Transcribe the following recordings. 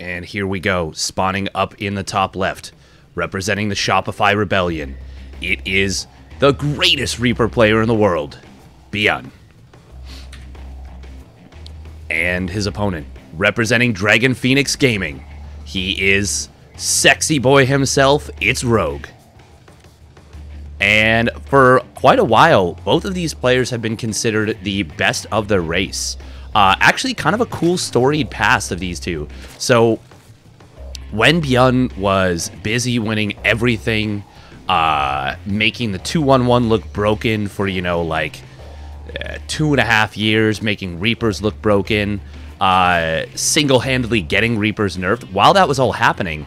And here we go, spawning up in the top left, representing the Shopify Rebellion. It is the greatest Reaper player in the world, BYUN. And his opponent, representing Dragon Phoenix Gaming. He is sexy boy himself, it's Rogue. And for quite a while, both of these players have been considered the best of their race. Actually, kind of a cool storied past of these two. So, when BYUN was busy winning everything, making the 2-1-1 look broken for, you know, like 2.5 years, making Reapers look broken, single-handedly getting Reapers nerfed, while that was all happening,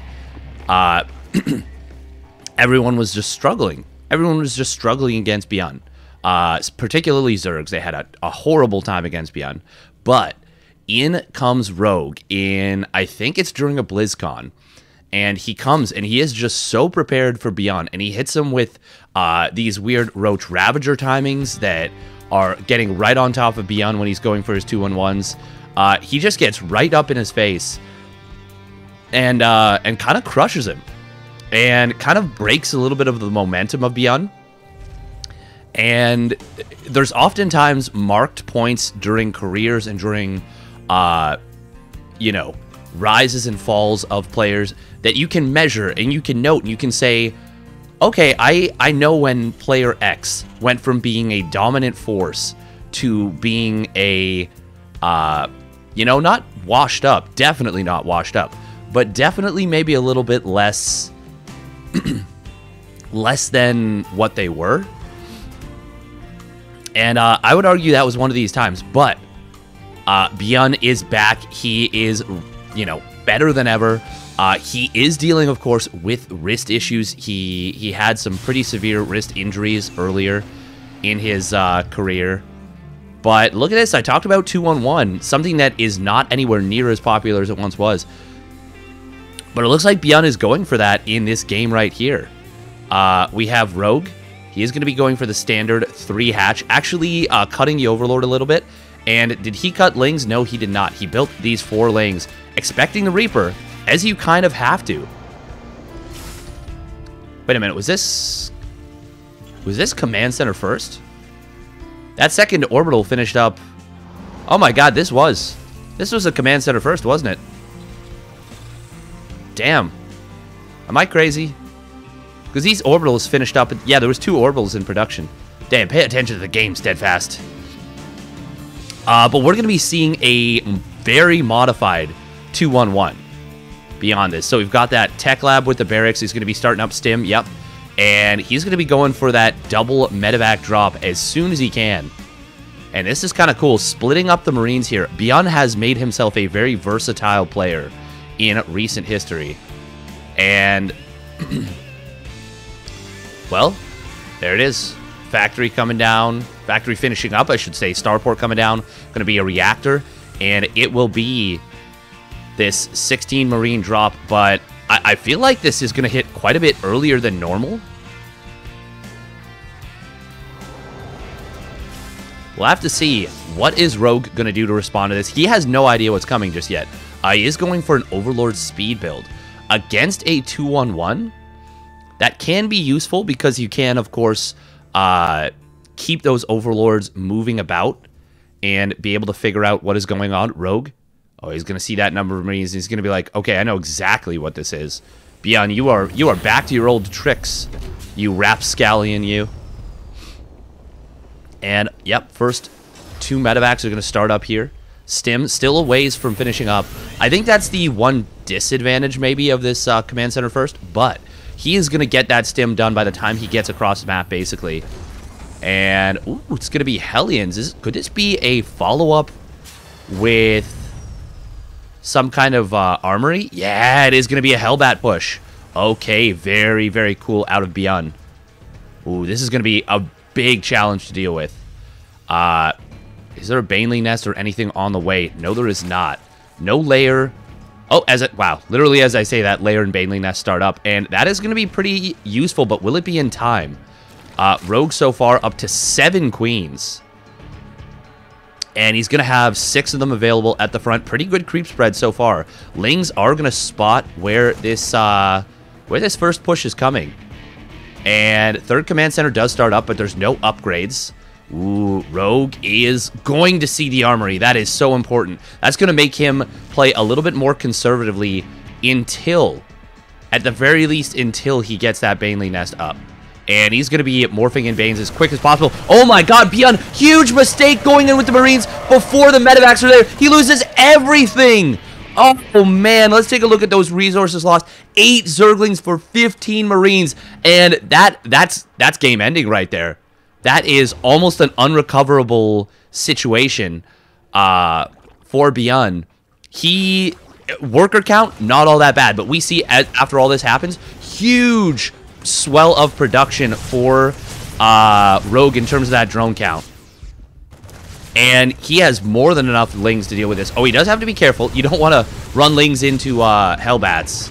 everyone was just struggling. Everyone was just struggling against BYUN. Particularly Zergs. They had a horrible time against BYUN. But in comes Rogue in, I think it's during a BlizzCon. And he comes, and he is just so prepared for BYUN. And he hits him with these weird Roach Ravager timings that are getting right on top of BYUN when he's going for his 2-1-1s. He just gets right up in his face and kind of crushes him. And kind of breaks a little bit of the momentum of BYUN. And there's oftentimes marked points during careers and during, you know, rises and falls of players that you can measure and you can note and you can say, okay, I know when player X went from being a dominant force to being a, you know, not washed up, definitely not washed up, but definitely maybe a little bit less, less than what they were. And I would argue that was one of these times, but BYUN is back. He is, you know, better than ever. He is dealing, of course, with wrist issues. He had some pretty severe wrist injuries earlier in his career. But look at this. I talked about 2-1-1, something that is not anywhere near as popular as it once was. But it looks like BYUN is going for that in this game right here. We have Rogue. He is going to be going for the standard 3 hatch, actually cutting the Overlord a little bit. And did he cut Lings? No, he did not. He built these 4 Lings, expecting the Reaper, as you kind of have to. Wait a minute, was this Command Center first? That second orbital finished up. Oh my god, this was a Command Center first, wasn't it? Damn. Am I crazy? Because these orbitals finished up. Yeah, there was 2 orbitals in production. Damn, pay attention to the game, Steadfast. But we're going to be seeing a very modified 2-1-1 beyond this. So we've got that Tech Lab with the barracks. He's going to be starting up Stim, yep. And he's going to be going for that double medevac drop as soon as he can. And this is kind of cool, splitting up the Marines here. BYUN has made himself a very versatile player in recent history. And... well, there it is. Factory coming down. Factory finishing up, I should say. Starport coming down. Going to be a reactor. And it will be this 16 Marine drop. But I feel like this is going to hit quite a bit earlier than normal. We'll have to see what is Rogue going to do to respond to this. He has no idea what's coming just yet. He is going for an Overlord speed build. Against a 2-1-1... that can be useful because you can, of course, keep those Overlords moving about and be able to figure out what is going on. Rogue, oh, he's going to see that number of Marines. He's going to be like, okay, I know exactly what this is. BYUN, you are back to your old tricks, you rapscallion, you. And, yep, first 2 medevacs are going to start up here. Stim still a ways from finishing up. I think that's the one disadvantage, maybe, of this Command Center first, but... he is going to get that Stim done by the time he gets across the map, basically. And, ooh, it's going to be Hellions. Could this be a follow-up with some kind of armory? Yeah, it is going to be a Hellbat push. Okay, very, very cool out of BYUN. Ooh, this is going to be a big challenge to deal with. Is there a Baneling nest or anything on the way? No, there is not. No layer... oh, wow, literally as I say that, Lair and Baneling Nest start up, and that is going to be pretty useful, but will it be in time? Rogue so far up to 7 Queens. And he's going to have 6 of them available at the front. Pretty good creep spread so far. Lings are going to spot where this first push is coming. And third command center does start up, but there's no upgrades. Ooh, Rogue is going to see the armory. That is so important. That's going to make him play a little bit more conservatively until, at the very least, until he gets that Baneling nest up. And he's going to be morphing in Banes as quick as possible. Oh my god, BYUN, huge mistake going in with the Marines before the medevacs are there. He loses everything. Oh man, let's take a look at those resources lost. 8 Zerglings for 15 Marines. And that's game ending right there. That is almost an unrecoverable situation for BYUN. Worker count, not all that bad. But we see, after all this happens, huge swell of production for Rogue in terms of that drone count. And he has more than enough Lings to deal with this. Oh, he does have to be careful. You don't want to run Lings into Hellbats.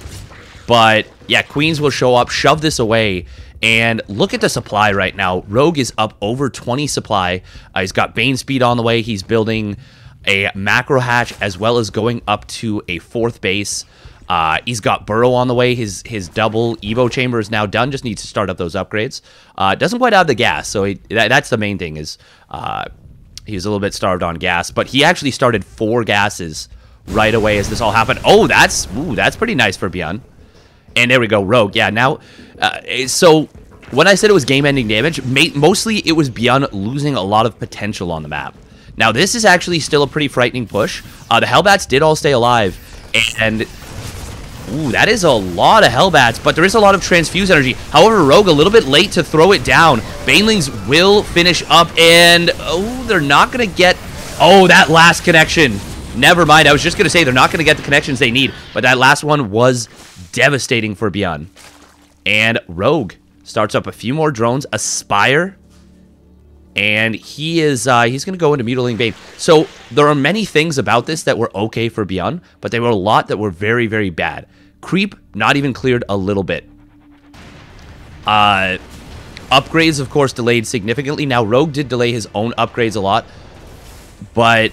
But, yeah, Queens will show up, shove this away. And look at the supply right now. Rogue is up over 20 supply. He's got Bane speed on the way. He's building a macro hatch as well as going up to a 4th base. He's got Burrow on the way. His double Evo chamber is now done. Just needs to start up those upgrades. Doesn't quite have the gas, so that's the main thing. Is he's a little bit starved on gas, but he actually started 4 gases right away as this all happened. Oh, that's pretty nice for BYUN. And there we go, Rogue. Yeah, now, so when I said it was game-ending damage, mostly it was BYUN losing a lot of potential on the map. Now, this is actually still a pretty frightening push. The Hellbats did all stay alive, and ooh, that is a lot of Hellbats, but there is a lot of transfuse energy. However, Rogue a little bit late to throw it down. Banelings will finish up, and oh, they're not going to get, oh, that last connection. Never mind, I was just going to say they're not going to get the connections they need, but that last one was devastating for BYUN. And Rogue starts up a few more drones, Aspire, and he's going to go into Mutilating Bane. So there are many things about this that were okay for BYUN, but there were a lot that were very, very bad. Creep, not even cleared a little bit. Upgrades, of course, delayed significantly. Now, Rogue did delay his own upgrades a lot, but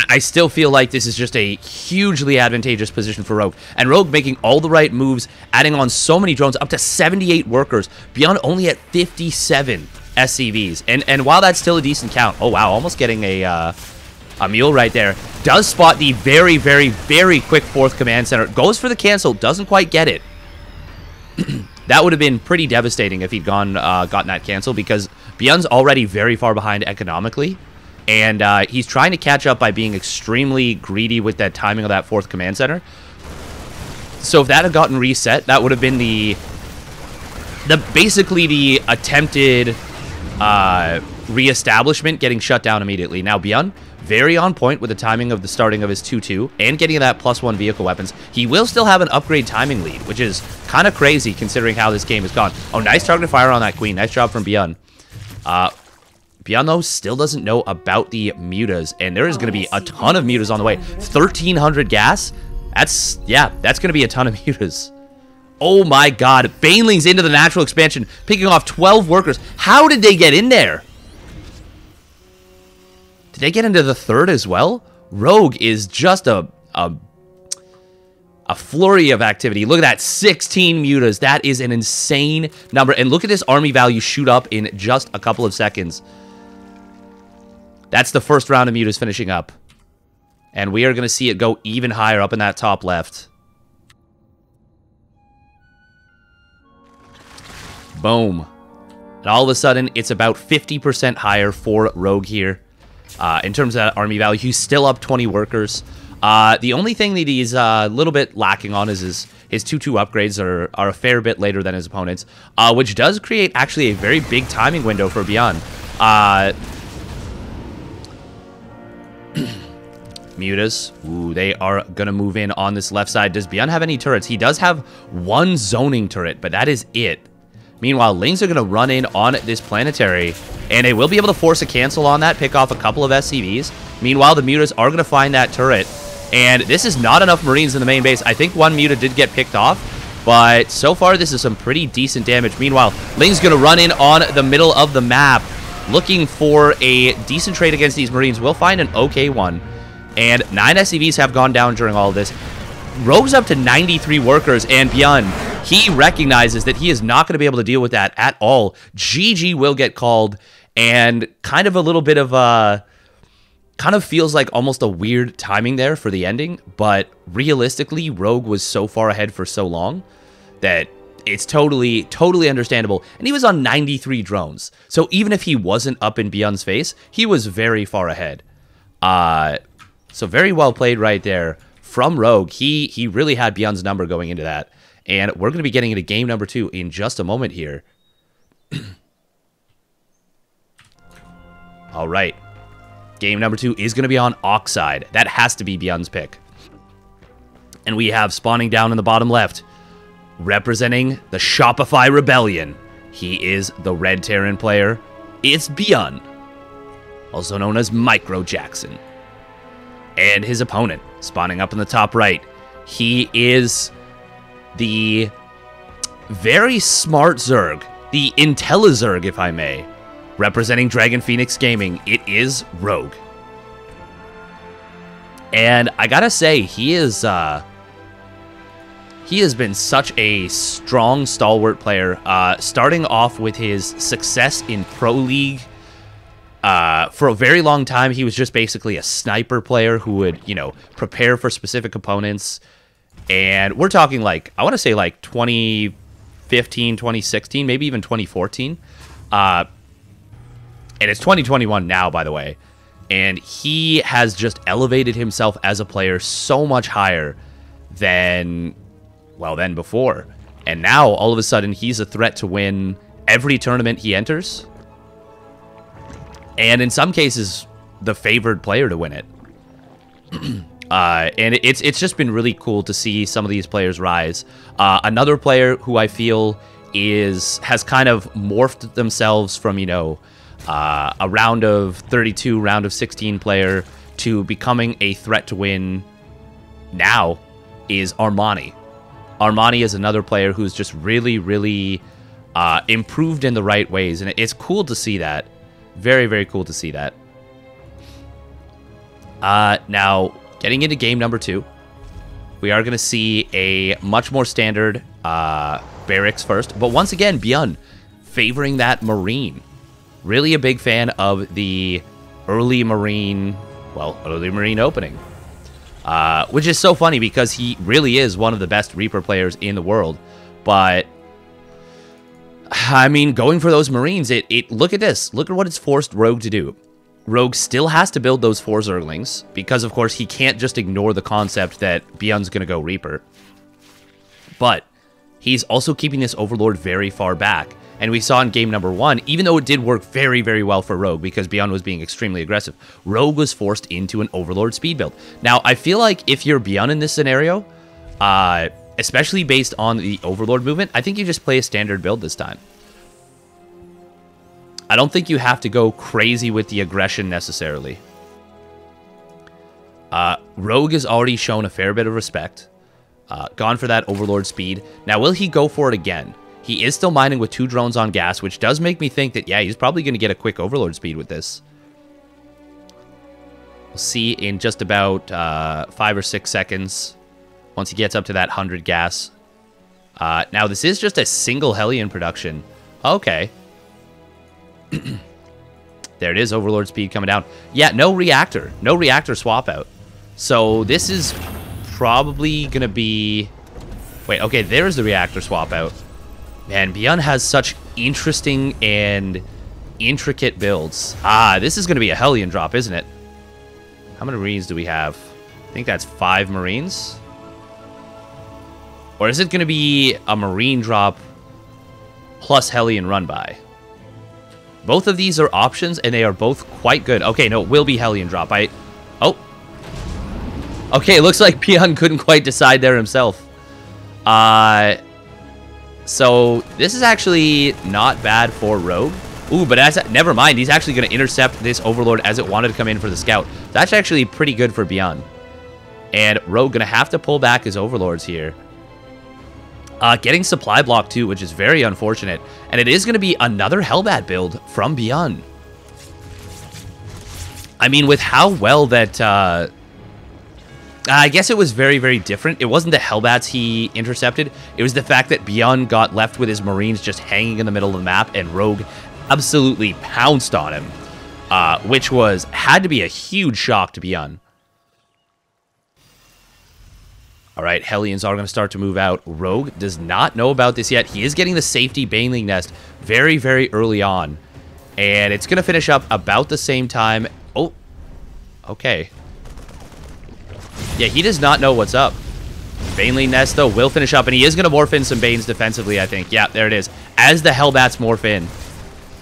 I still feel like this is just a hugely advantageous position for Rogue. And Rogue making all the right moves, adding on so many drones, up to 78 workers. BYUN only at 57 SCVs. And while that's still a decent count, oh wow, almost getting a mule right there. Does spot the very, very, very quick 4th command center. Goes for the cancel, doesn't quite get it. That would have been pretty devastating if he'd gotten that cancel, because BYUN's already very far behind economically. And he's trying to catch up by being extremely greedy with that timing of that 4th command center. So if that had gotten reset, that would have been basically the attempted reestablishment getting shut down immediately. Now, BYUN, very on point with the timing of the starting of his 2-2 and getting that +1 vehicle weapons. He will still have an upgrade timing lead, which is kind of crazy considering how this game has gone. Oh, nice targeted fire on that Queen. Nice job from BYUN. BYUN, though, still doesn't know about the mutas, and there is going to be a ton of mutas on the way. 1,300 gas? That's going to be a ton of mutas. Oh my god, Banelings into the natural expansion, picking off 12 workers. How did they get in there? Did they get into the 3rd as well? Rogue is just a flurry of activity. Look at that, 16 mutas. That is an insane number. And look at this army value shoot up in just a couple of seconds. That's the first round of mutas finishing up. And we are going to see it go even higher up in that top left. Boom. And all of a sudden, it's about 50% higher for Rogue here. In terms of that army value, he's still up 20 workers. The only thing that he's a little bit lacking on is his 2-2 upgrades are a fair bit later than his opponents, which does create actually a very big timing window for BYUN. Mutas, ooh, they are going to move in on this left side. Does BYUN have any turrets? He does have 1 zoning turret, but that is it. Meanwhile, Lings are going to run in on this planetary, and they will be able to force a cancel on that, pick off a couple of SCVs. Meanwhile, the mutas are going to find that turret, and this is not enough Marines in the main base. I think 1 muta did get picked off, but so far this is some pretty decent damage. Meanwhile, Ling's going to run in on the middle of the map, looking for a decent trade against these Marines. We'll find an okay one. And 9 SCVs have gone down during all of this. Rogue's up to 93 workers, and BYUN, he recognizes that he is not going to be able to deal with that at all. GG will get called, and kind of a little bit of a... kind of feels like almost a weird timing there for the ending, but realistically, Rogue was so far ahead for so long that it's totally understandable. And he was on 93 drones, so even if he wasn't up in BYUN's face, he was very far ahead. So very well played right there from Rogue. He really had BYUN's number going into that. And we're going to be getting into game number 2 in just a moment here. All right. Game number 2 is going to be on Oxide. That has to be BYUN's pick. And we have spawning down in the bottom left, representing the Shopify Rebellion. He is the Red Terran player. It's BYUN, also known as Micro Jackson. And his opponent, spawning up in the top right, he is the very smart Zerg, the IntelliZerg, if I may, representing Dragon Phoenix Gaming. It is Rogue. And I gotta say, he has been such a strong, stalwart player, starting off with his success in Pro League. For a very long time, he was just basically a sniper player who would, you know, prepare for specific opponents. And we're talking like, I want to say like 2015, 2016, maybe even 2014. And it's 2021 now, by the way. And he has just elevated himself as a player so much higher than, well, than before. And now, all of a sudden, he's a threat to win every tournament he enters. And in some cases, the favored player to win it. And it's just been really cool to see some of these players rise. Another player who I feel has kind of morphed themselves from, you know, a round of 32, round of 16 player to becoming a threat to win now is Armani. Armani is another player who's just really, really improved in the right ways. And it's cool to see that. Very, very cool to see that. Now, getting into game number 2, we are going to see a much more standard barracks first. But once again, BYUN favoring that Marine. Really a big fan of the early Marine opening. Which is so funny because he really is one of the best Reaper players in the world. But I mean, going for those Marines, look at this. Look at what it's forced Rogue to do. Rogue still has to build those 4 Zerglings, because, of course, he can't just ignore the concept that BYUN's going to go Reaper. But he's also keeping this Overlord very far back. And we saw in game number 1, even though it did work very, very well for Rogue, because BYUN was being extremely aggressive, Rogue was forced into an Overlord speed build. Now, I feel like if you're BYUN in this scenario, especially based on the Overlord movement, I think you just play a standard build this time. I don't think you have to go crazy with the aggression necessarily. Rogue has already shown a fair bit of respect. Gone for that Overlord speed. Now, will he go for it again? He is still mining with 2 drones on gas, which does make me think that, yeah, he's probably going to get a quick Overlord speed with this. We'll see in just about 5 or 6 seconds once he gets up to that 100 gas. Now, this is just a single Hellion production. Okay. There it is, Overlord speed coming down. Yeah, no reactor. No reactor swap out. So this is probably going to be... Wait, okay, there's the reactor swap out. Man, BYUN has such interesting and intricate builds. This is going to be a Hellion drop, isn't it? How many Marines do we have? I think that's 5 Marines. Or is it going to be a Marine drop plus Hellion run by? Both of these are options, and they are both quite good. Okay, no, it will be Hellion drop. Oh. Okay, it looks like BYUN couldn't quite decide there himself. So this is actually not bad for Rogue. Ooh, but never mind. He's actually going to intercept this Overlord as it wanted to come in for the scout. That's actually pretty good for BYUN. And Rogue going to have to pull back his Overlords here. Getting supply block too, which is very unfortunate. And it is going to be another Hellbat build from BYUN. I mean, with how well that... I guess it was very, very different. It wasn't the Hellbats he intercepted. It was the fact that BYUN got left with his Marines just hanging in the middle of the map, and Rogue absolutely pounced on him, which had to be a huge shock to BYUN. All right, Hellions are going to start to move out. Rogue does not know about this yet. He is getting the safety Baneling nest very, very early on, and it's going to finish up about the same time. Oh, okay. Yeah, he does not know what's up. Baneling nest, though, will finish up, and he is going to morph in some Banes defensively, I think. Yeah, there it is. As the Hellbats morph in.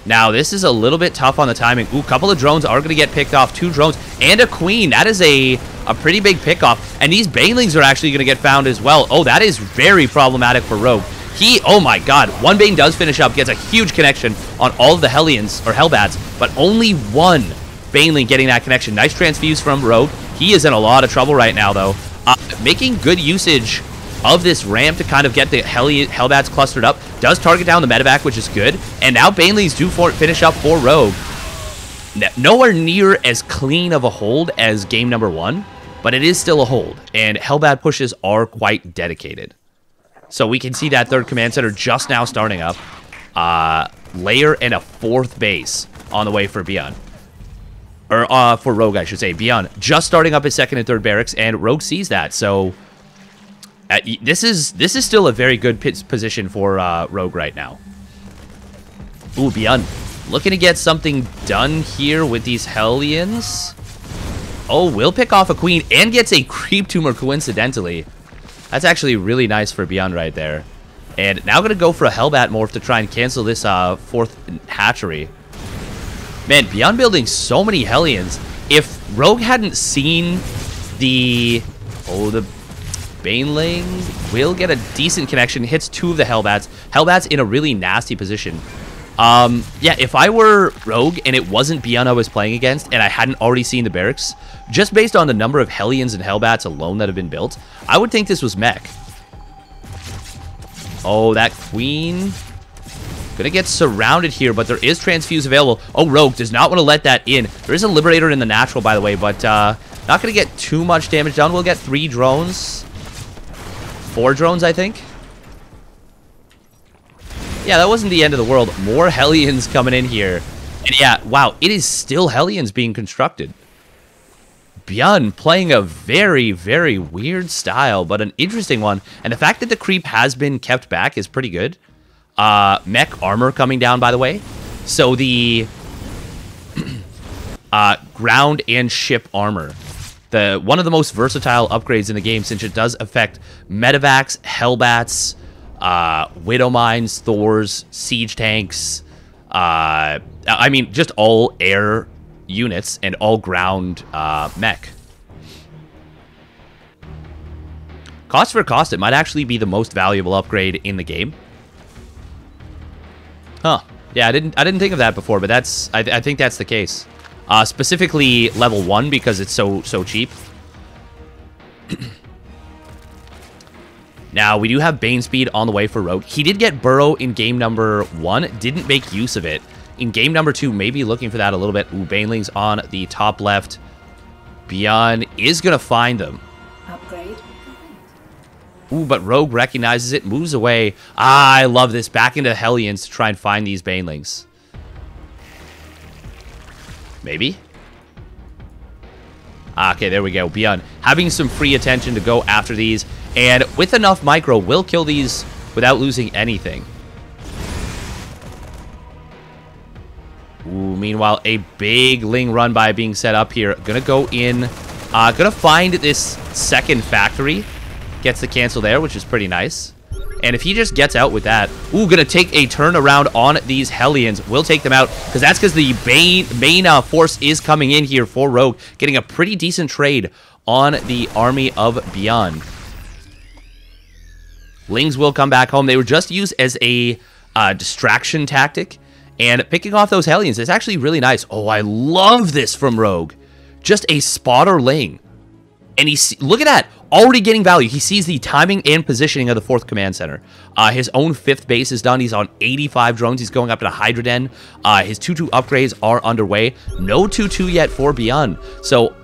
Now, this is a little bit tough on the timing. Ooh, a couple of drones are going to get picked off. 2 drones and a Queen. That is a pretty big pickoff. And these Banelings are actually going to get found as well. Oh, that is very problematic for Rogue. Oh my god, 1 Bane does finish up, gets a huge connection on all of the Hellions, or Hellbats, but only 1 Baneling getting that connection. Nice transfuse from Rogue. He is in a lot of trouble right now, though. Making good usage of this ramp to kind of get the Hellbats clustered up. Does target down the medevac, which is good. And now Banelings do finish up for Rogue. Nowhere near as clean of a hold as game number 1, but it is still a hold. And Hellbat pushes are quite dedicated. So we can see that 3rd command center just now starting up. Layer and a 4th base on the way for BYUN. Or for Rogue, I should say. BYUN just starting up his 2nd and 3rd barracks, and Rogue sees that. So this is still a very good position for Rogue right now. Ooh, BYUN looking to get something done here with these Hellions. Oh, will pick off a Queen and gets a Creep Tumor coincidentally. That's actually really nice for BYUN right there. And now going to go for a Hellbat morph to try and cancel this 4th hatchery. Man, BYUN building so many Hellions. If Rogue hadn't seen the... Oh, the Baneling will get a decent connection. Hits 2 of the Hellbats. Hellbats in a really nasty position. Yeah, if I were Rogue and it wasn't BYUN I was playing against and I hadn't already seen the barracks, just based on the number of Hellions and Hellbats alone that have been built, I would think this was mech. Oh, that Queen... Gonna get surrounded here, but there is transfuse available. Oh, Rogue does not want to let that in. There is a Liberator in the natural, by the way, but not gonna get too much damage done. We'll get 3 drones. 4 drones, I think. Yeah, that wasn't the end of the world. More Hellions coming in here. And yeah, wow, it is still Hellions being constructed. BYUN playing a very, very weird style, but an interesting one. And the fact that the creep has been kept back is pretty good. Mech armor coming down, by the way. So the ground and ship armor. One of the most versatile upgrades in the game, since it does affect medevacs, Hellbats, Widow Mines, Thors, siege tanks. I mean, just all air units and all ground mech. Cost for cost, it might actually be the most valuable upgrade in the game. Huh. Yeah, I didn't think of that before, but I think that's the case. Specifically level 1 because it's so cheap. Now, we do have Bane speed on the way for Rogue. He did get Burrow in game number 1, didn't make use of it. In game number 2, maybe looking for that a little bit. Ooh, Banelings on the top left. BYUN is going to find them. Upgrade. Ooh, but Rogue recognizes it, moves away. Ah, I love this. Back into Hellions to try and find these Banelings. Maybe? Ah, okay, there we go. BYUN having some free attention to go after these. And with enough micro, will kill these without losing anything. Ooh, meanwhile, a big Ling run by being set up here. Gonna go in. Gonna find this 2nd factory. Gets the cancel there, which is pretty nice. And if he just gets out with that... Ooh, gonna take a turn around on these Hellions. Will take them out, because that's because the main force is coming in here for Rogue. Getting a pretty decent trade on the army of BYUN. Lings will come back home. They were just used as a distraction tactic. And picking off those Hellions is actually really nice. Oh, I love this from Rogue. Just a spotter Ling. And look at that. already getting value. He sees the timing and positioning of the 4th command center. His own 5th base is done. He's on 85 drones. He's going up to the Hydra Den. His 2-2 upgrades are underway. No 2-2 yet for BYUN. So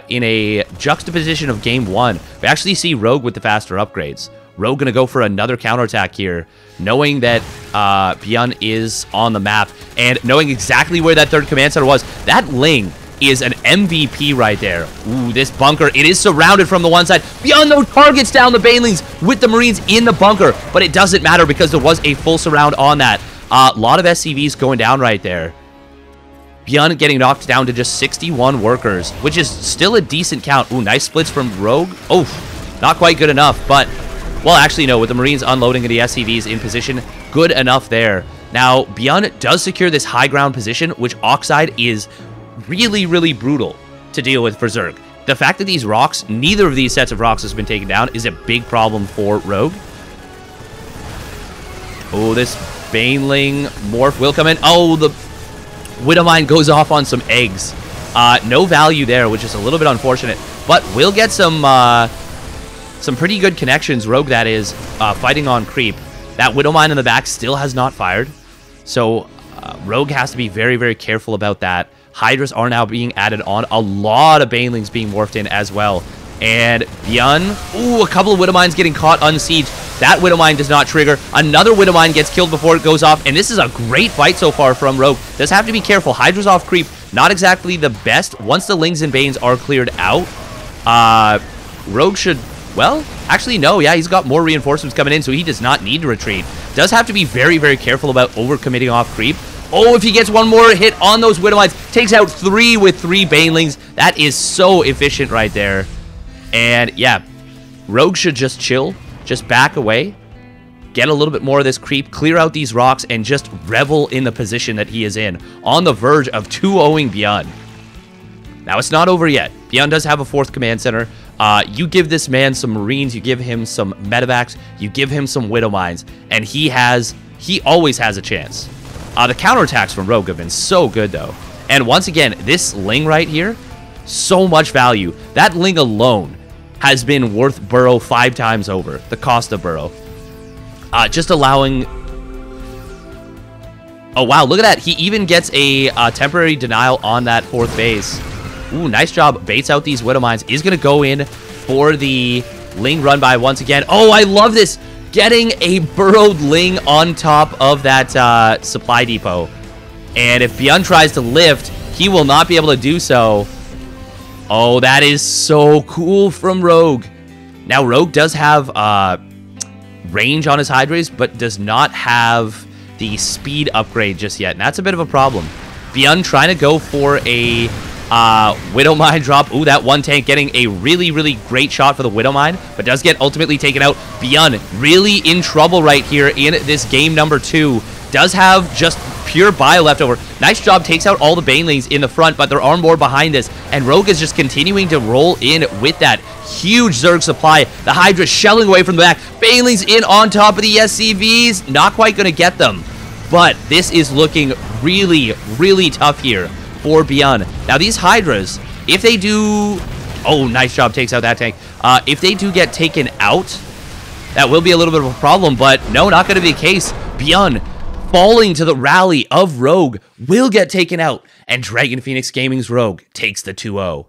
in a juxtaposition of game 1, we actually see Rogue with the faster upgrades. Rogue going to go for another counterattack here, knowing that BYUN is on the map and knowing exactly where that 3rd command center was. That Ling is an MVP right there. Ooh, this bunker, it is surrounded from the one side. BYUN, though, targets down the Banelings with the Marines in the bunker, but it doesn't matter because there was a full surround on that. A lot of SCVs going down right there. BYUN getting knocked down to just 61 workers, which is still a decent count. Ooh, nice splits from Rogue. Oh, not quite good enough, but... well, actually, no. With the Marines unloading and the SCVs in position, good enough there. Now, BYUN does secure this high ground position, which Oxide is really, really brutal to deal with for Zerg. The fact that these rocks, neither of these sets of rocks has been taken down, is a big problem for Rogue. Oh, this Baneling morph will come in. Oh, the Widowmine goes off on some eggs. No value there, which is a little bit unfortunate. But we'll get some pretty good connections. Rogue, that is, fighting on creep. That Widowmine in the back still has not fired. So Rogue has to be very, very careful about that. Hydras are now being added on. A lot of Banelings being morphed in as well. And BYUN, ooh, a couple of Widowmines getting caught unsieged. That Widowmine does not trigger. Another Widowmine gets killed before it goes off. And this is a great fight so far from Rogue. Does have to be careful. Hydra's off creep. Not exactly the best. Once the Lings and Banes are cleared out, Rogue should... well, actually, no. Yeah, he's got more reinforcements coming in, so he does not need to retreat. Does have to be very, very careful about overcommitting off creep. Oh, if he gets one more hit on those Widowmines, takes out 3 with 3 Banelings. That is so efficient right there. And, yeah, Rogue should just chill, just back away, get a little bit more of this creep, clear out these rocks, and just revel in the position that he is in, on the verge of 2-0ing BYUN. Now, it's not over yet. BYUN does have a 4th command center. You give this man some Marines, you give him some medevacs, you give him some Widowmines, and he always has a chance. The counterattacks from Rogue have been so good, though. And once again, this Ling right here, so much value. That Ling alone has been worth Burrow 5 times over, the cost of Burrow. Just allowing... oh, wow, look at that. He even gets a temporary denial on that 4th base. Ooh, nice job. Baits out these Widowmines. Is going to go in for the Ling run by once again. Oh, I love this. Getting a burrowed Ling on top of that supply depot. And if BYUN tries to lift, he will not be able to do so. Oh, that is so cool from Rogue. Now, Rogue does have range on his Hydras, but does not have the speed upgrade just yet. And that's a bit of a problem. BYUN trying to go for a... Widowmine drop. Ooh, that one tank getting a really, really great shot for the Widowmine, but does get ultimately taken out. BYUN really in trouble right here in this game number 2. Does have just pure bio left over. Nice job, takes out all the Banelings in the front, but there are more behind this, and Rogue is just continuing to roll in with that huge Zerg supply. The Hydra shelling away from the back. Banelings in on top of the SCVs. Not quite going to get them, but this is looking really, really tough here for BYUN. Now, these Hydras, if they do... oh, nice job, takes out that tank. If they do get taken out, that will be a little bit of a problem, but no, not going to be the case. BYUN, falling to the rally of Rogue, will get taken out, and Dragon Phoenix Gaming's Rogue takes the 2-0.